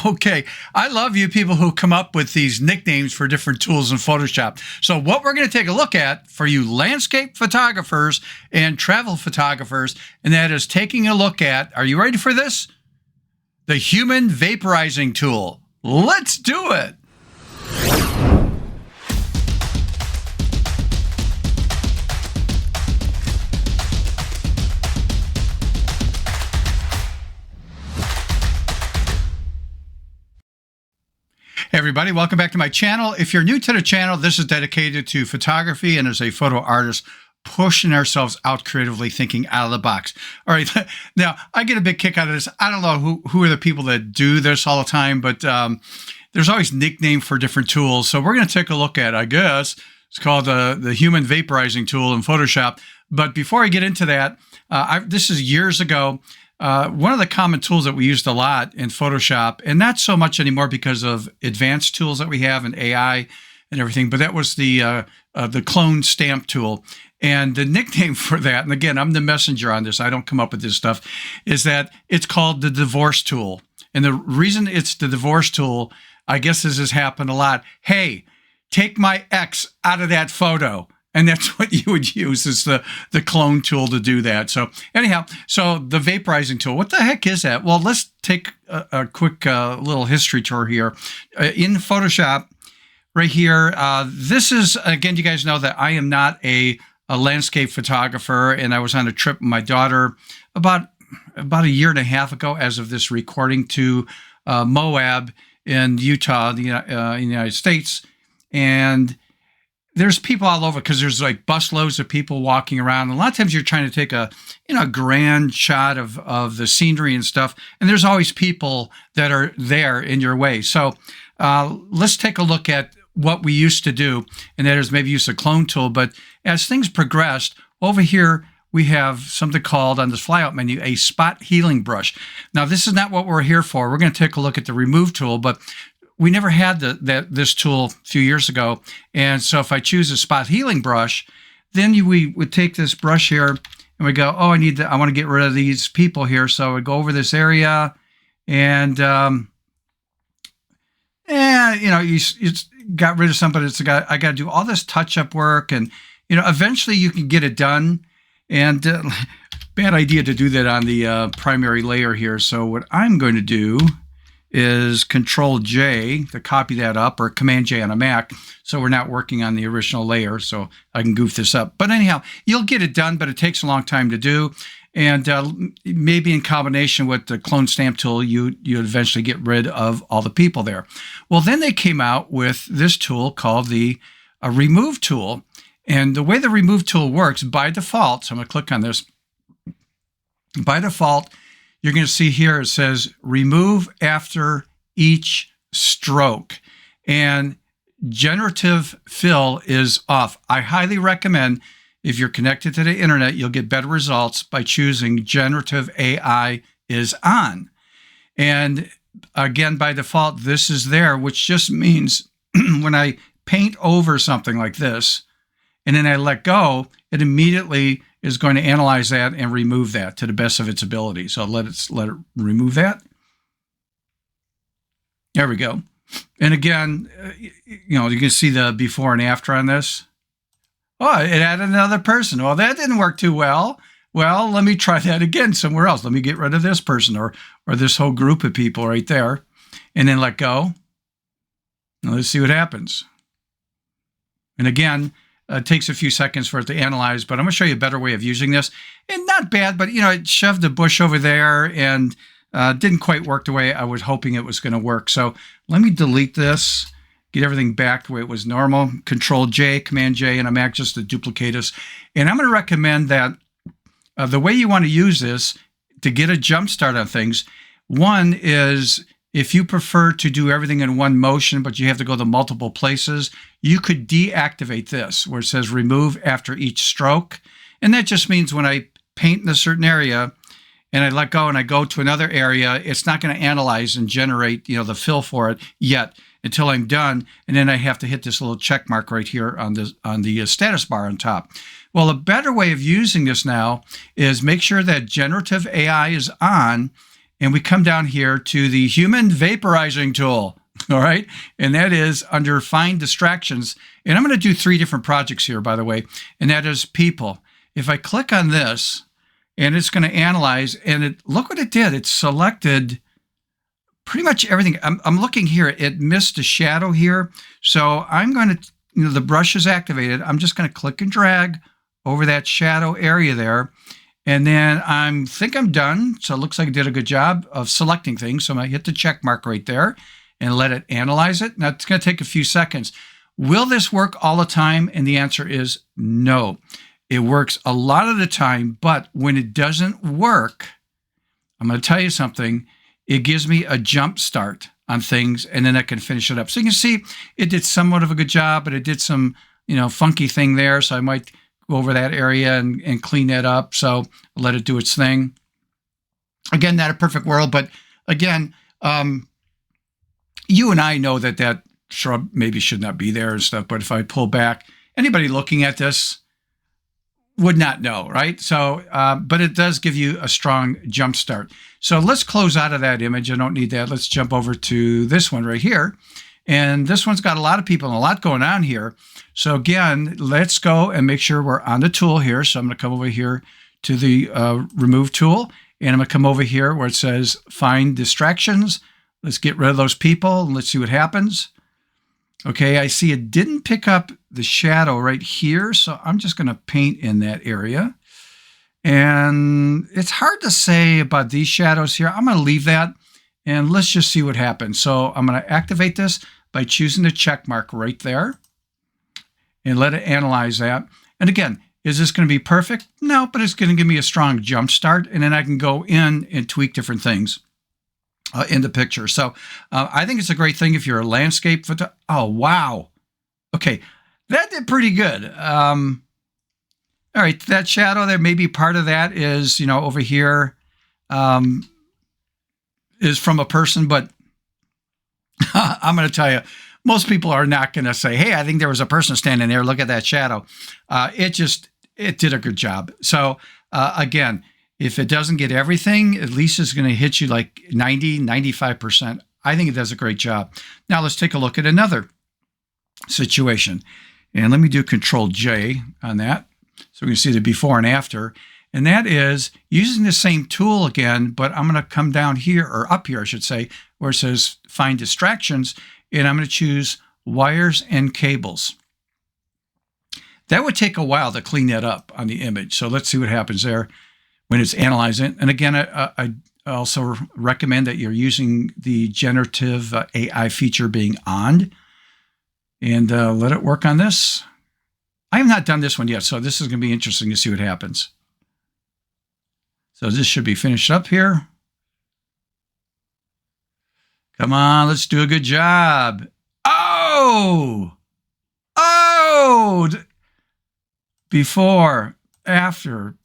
Okay, I love you people who come up with these nicknames for different tools in Photoshop. So what we're going to take a look at for you landscape photographers and travel photographers, and that is taking a look at, are you ready for this? The human vaporizing tool. Let's do it. Hey everybody, welcome back to my channel. If you're new to the channel, this is dedicated to photography and as a photo artist, pushing ourselves out creatively, thinking out of the box. All right, now I get a big kick out of this. I don't know who are the people that do this all the time, but there's always nickname for different tools. So we're going to take a look at, I guess, it's called the human vaporizing tool in Photoshop. But before I get into that, this is years ago. One of the common tools that we used a lot in Photoshop, and not so much anymore because of advanced tools that we have in AI and everything, but that was the clone stamp tool. And the nickname for that, and again, I'm the messenger on this, I don't come up with this stuff, is that it's called the divorce tool. And the reason it's the divorce tool, I guess this has happened a lot. Hey, take my ex out of that photo. And that's what you would use is the clone tool to do that. So anyhow, so the vaporizing tool, what the heck is that? Well, let's take a quick little history tour here. In Photoshop, right here, this is, again, you guys know that I am not a landscape photographer, and I was on a trip with my daughter about a year and a half ago as of this recording to Moab in Utah, in the United States. And there's people all over because there's like busloads of people walking around. And a lot of times you're trying to take a grand shot of the scenery and stuff, and there's always people that are there in your way. So let's take a look at what we used to do, and that is maybe use a clone tool. But as things progressed, over here we have something called, on this flyout menu, a spot healing brush. Now this is not what we're here for. We're going to take a look at the remove tool, but we never had this tool a few years ago. And so if I choose a spot healing brush, then we would take this brush here and we go, oh, I want to get rid of these people here. So I would go over this area and, you got rid of somebody. I got to do all this touch-up work, and, eventually you can get it done. And bad idea to do that on the primary layer here. So what I'm going to do is Control J to copy that up, or Command J on a Mac, so we're not working on the original layer, so I can goof this up. But anyhow, you'll get it done, but it takes a long time to do. And maybe in combination with the clone stamp tool, you eventually get rid of all the people there. Well, then they came out with this tool called the remove tool. And the way the remove tool works, by default, so I'm going to click on this. By default, you're going to see here it says remove after each stroke, and generative fill is off. I highly recommend, if you're connected to the internet, you'll get better results by choosing generative AI is on. And again, by default, this is there, which just means when I paint over something like this and then I let go, it immediately is going to analyze that and remove that to the best of its ability. So let it remove that. There we go. And again, you can see the before and after on this. Oh, it added another person. Well, that didn't work too well. Well, let me try that again somewhere else. Let me get rid of this person or this whole group of people right there, and then let go. Now let's see what happens. And again, it takes a few seconds for it to analyze, but I'm going to show you a better way of using this. And not bad, but, it shoved a bush over there and didn't quite work the way I was hoping it was going to work. So let me delete this, get everything back the way it was normal. Control J, Command J, and I'm back just to duplicate this. And I'm going to recommend that the way you want to use this to get a jump start on things, one is, if you prefer to do everything in one motion, but you have to go to multiple places, you could deactivate this where it says remove after each stroke. And that just means when I paint in a certain area and I let go and I go to another area, it's not going to analyze and generate, the fill for it yet until I'm done. And then I have to hit this little check mark right here on the status bar on top. Well, a better way of using this now is make sure that generative AI is on. and we come down here to the human vaporizing tool. All right. And that is under Find Distractions. And I'm going to do 3 different projects here, by the way. And that is people. If I click on this, and it's going to analyze, and look what it did. It selected pretty much everything. I'm looking here. It missed a shadow here. So I'm going to, the brush is activated. I'm just going to click and drag over that shadow area there. And then I think I'm done. So it looks like I did a good job of selecting things. So I'm going to hit the check mark right there and let it analyze it. Now, it's going to take a few seconds. Will this work all the time? And the answer is no. It works a lot of the time, but when it doesn't work, I'm going to tell you something. It gives me a jump start on things, and then I can finish it up. So you can see it did somewhat of a good job, but it did some, funky thing there. So I might go over that area and clean that up. So let it do its thing. Again, not a perfect world, but again, you and I know that shrub maybe should not be there and stuff, but if I pull back, anybody looking at this would not know, right? So, but it does give you a strong jump start. So let's close out of that image. I don't need that. Let's jump over to this one right here. And this one's got a lot of people and a lot going on here. So again, let's go and make sure we're on the tool here. So I'm going to come over here to the remove tool, and I'm going to come over here where it says Find Distractions. Let's get rid of those people and let's see what happens. Okay, I see it didn't pick up the shadow right here, so I'm just going to paint in that area. And it's hard to say about these shadows here. I'm going to leave that, and let's just see what happens. So I'm going to activate this by choosing the check mark right there and let it analyze that. And again, is this going to be perfect? No, but it's going to give me a strong jump start, and then I can go in and tweak different things in the picture. So I think it's a great thing if you're a landscape photographer. Oh, wow. Okay, that did pretty good. All right, that shadow there, maybe part of that is, over here is from a person, but I'm going to tell you, most people are not going to say, hey, I think there was a person standing there. Look at that shadow. It did a good job. So again, if it doesn't get everything, at least it's going to hit you like 90, 95%. I think it does a great job. Now let's take a look at another situation. And let me do Control J on that. So we can see the before and after. And that is using the same tool again, but I'm going to come down here, or up here, I should say, where it says Find Distractions. And I'm going to choose Wires and Cables. That would take a while to clean that up on the image. So let's see what happens there when it's analyzing. And again, I also recommend that you're using the generative AI feature being on, and let it work on this. I have not done this one yet, so this is going to be interesting to see what happens. So this should be finished up here. Come on, let's do a good job. Oh! Before, after.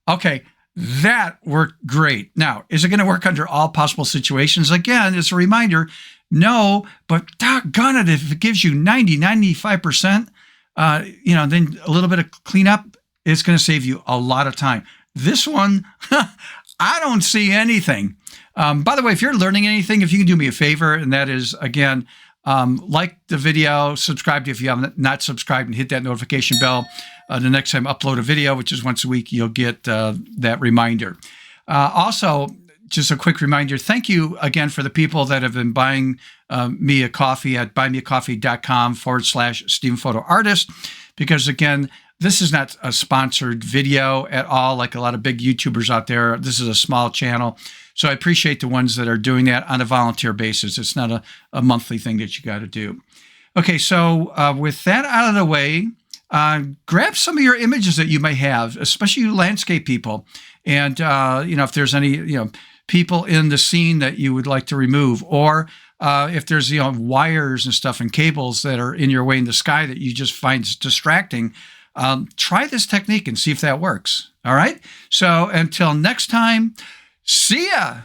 Okay, that worked great. Now, is it going to work under all possible situations? Again, it's a reminder, no, but doggone it, if it gives you 90, 95%, then a little bit of cleanup, it's going to save you a lot of time. This one, I don't see anything. By the way, if you're learning anything, if you can do me a favor, and that is, again, like the video, subscribe if you have not subscribed, and hit that notification bell. The next time I upload a video, which is once a week, you'll get that reminder. Also, just a quick reminder, thank you again for the people that have been buying me a coffee at buymeacoffee.com/StephenPhotoArtist, because again, this is not a sponsored video at all, like a lot of big YouTubers out there. This is a small channel. So I appreciate the ones that are doing that on a volunteer basis. It's not a monthly thing that you got to do. Okay, so with that out of the way, grab some of your images that you may have, especially you landscape people. And, if there's any, people in the scene that you would like to remove, or if there's, wires and stuff and cables that are in your way in the sky that you just find distracting, try this technique and see if that works. All right. So until next time, see ya.